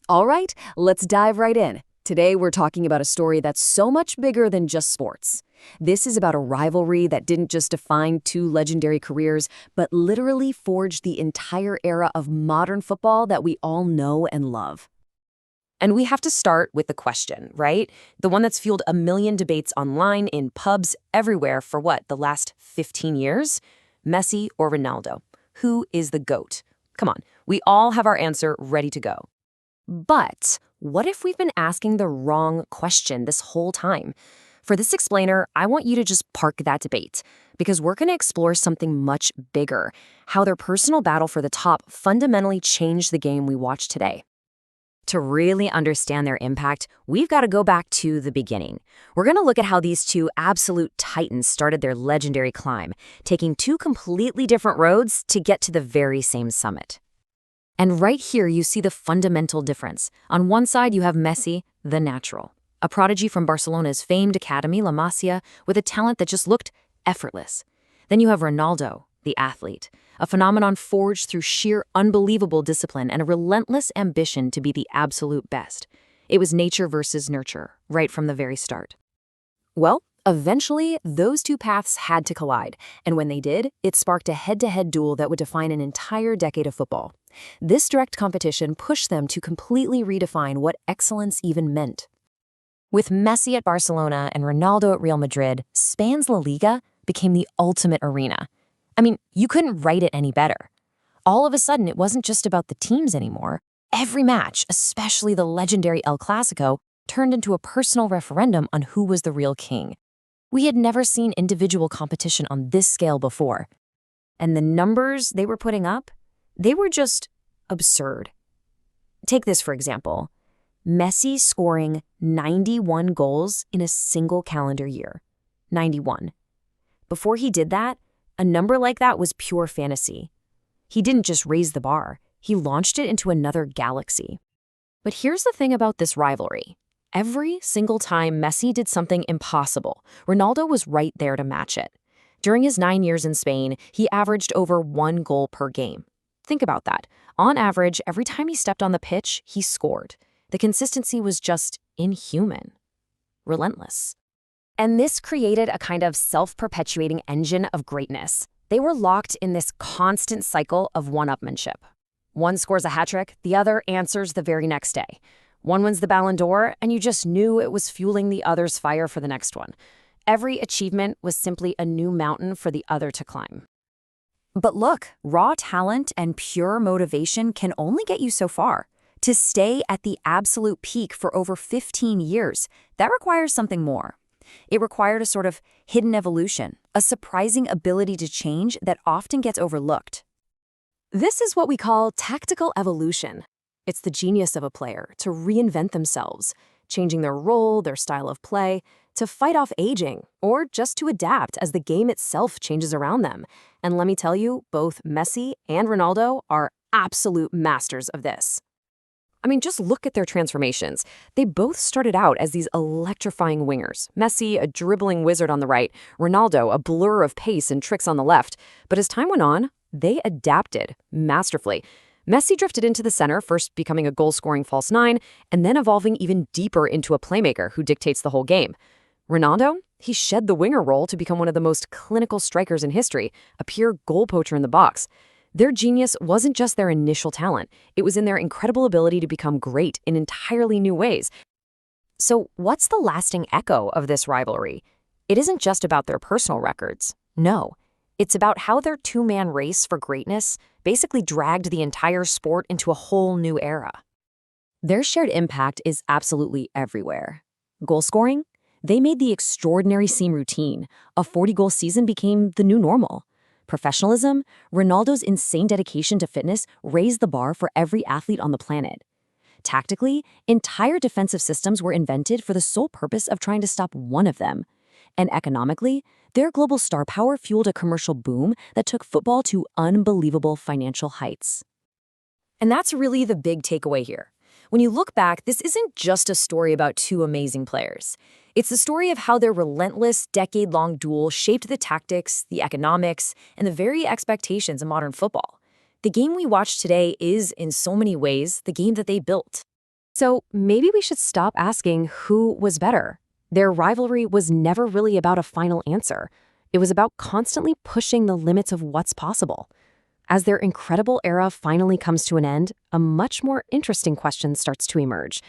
All right, let's dive right in. Today, we're talking about a story that's so much bigger than just sports. This is about a rivalry that didn't just define two legendary careers, but literally forged the entire era of modern football that we all know and love. And we have to start with the question, right? The one that's fueled a million debates online, in pubs, everywhere for what, the last 15 years? Messi or Ronaldo? Who is the GOAT? Come on, we all have our answer ready to go. But what if we've been asking the wrong question this whole time? For this explainer, I want you to just park that debate, because we're going to explore something much bigger, how their personal battle for the top fundamentally changed the game we watch today. To really understand their impact, we've got to go back to the beginning. We're going to look at how these two absolute titans started their legendary climb, taking two completely different roads to get to the very same summit. And right here, you see the fundamental difference. On one side, you have Messi, the natural, a prodigy from Barcelona's famed academy, La Masia, with a talent that just looked effortless. Then you have Ronaldo, the athlete, a phenomenon forged through sheer unbelievable discipline and a relentless ambition to be the absolute best. It was nature versus nurture, right from the very start. Well, eventually, those two paths had to collide, and when they did, it sparked a head-to-head duel that would define an entire decade of football. This direct competition pushed them to completely redefine what excellence even meant. With Messi at Barcelona and Ronaldo at Real Madrid, Spain's La Liga became the ultimate arena. I mean, you couldn't write it any better. All of a sudden, it wasn't just about the teams anymore. Every match, especially the legendary El Clasico, turned into a personal referendum on who was the real king. We had never seen individual competition on this scale before. And the numbers they were putting up, they were just absurd. Take this, for example. Messi scoring 91 goals in a single calendar year. 91. Before he did that, a number like that was pure fantasy. He didn't just raise the bar, he launched it into another galaxy. But here's the thing about this rivalry. Every single time Messi did something impossible, Ronaldo was right there to match it. During his 9 years in Spain, he averaged over 1 goal per game. Think about that. On average, every time he stepped on the pitch, he scored. The consistency was just inhuman. Relentless. And this created a kind of self-perpetuating engine of greatness. They were locked in this constant cycle of one-upmanship. One scores a hat-trick, the other answers the very next day. One wins the Ballon d'Or, and you just knew it was fueling the other's fire for the next one. Every achievement was simply a new mountain for the other to climb. But look, raw talent and pure motivation can only get you so far. To stay at the absolute peak for over 15 years, that requires something more. It required a sort of hidden evolution, a surprising ability to change that often gets overlooked. This is what we call tactical evolution. It's the genius of a player to reinvent themselves, changing their role, their style of play, to fight off aging, or just to adapt as the game itself changes around them. And let me tell you, both Messi and Ronaldo are absolute masters of this. I mean, just look at their transformations. They both started out as these electrifying wingers. Messi, a dribbling wizard on the right, Ronaldo, a blur of pace and tricks on the left. But as time went on, they adapted masterfully. Messi drifted into the center, first becoming a goal-scoring false nine, and then evolving even deeper into a playmaker who dictates the whole game. Ronaldo, he shed the winger role to become one of the most clinical strikers in history, a pure goal poacher in the box. Their genius wasn't just their initial talent, it was in their incredible ability to become great in entirely new ways. So what's the lasting echo of this rivalry? It isn't just about their personal records. No, it's about how their two-man race for greatness basically dragged the entire sport into a whole new era. Their shared impact is absolutely everywhere. Goal scoring? They made the extraordinary seem routine. A 40-goal season became the new normal. Professionalism? Ronaldo's insane dedication to fitness raised the bar for every athlete on the planet. Tactically, entire defensive systems were invented for the sole purpose of trying to stop one of them. And economically, their global star power fueled a commercial boom that took football to unbelievable financial heights. And that's really the big takeaway here. When you look back, this isn't just a story about two amazing players. It's the story of how their relentless, decade-long duel shaped the tactics, the economics, and the very expectations of modern football. The game we watch today is, in so many ways, the game that they built. So maybe we should stop asking who was better. Their rivalry was never really about a final answer. It was about constantly pushing the limits of what's possible. As their incredible era finally comes to an end, a much more interesting question starts to emerge.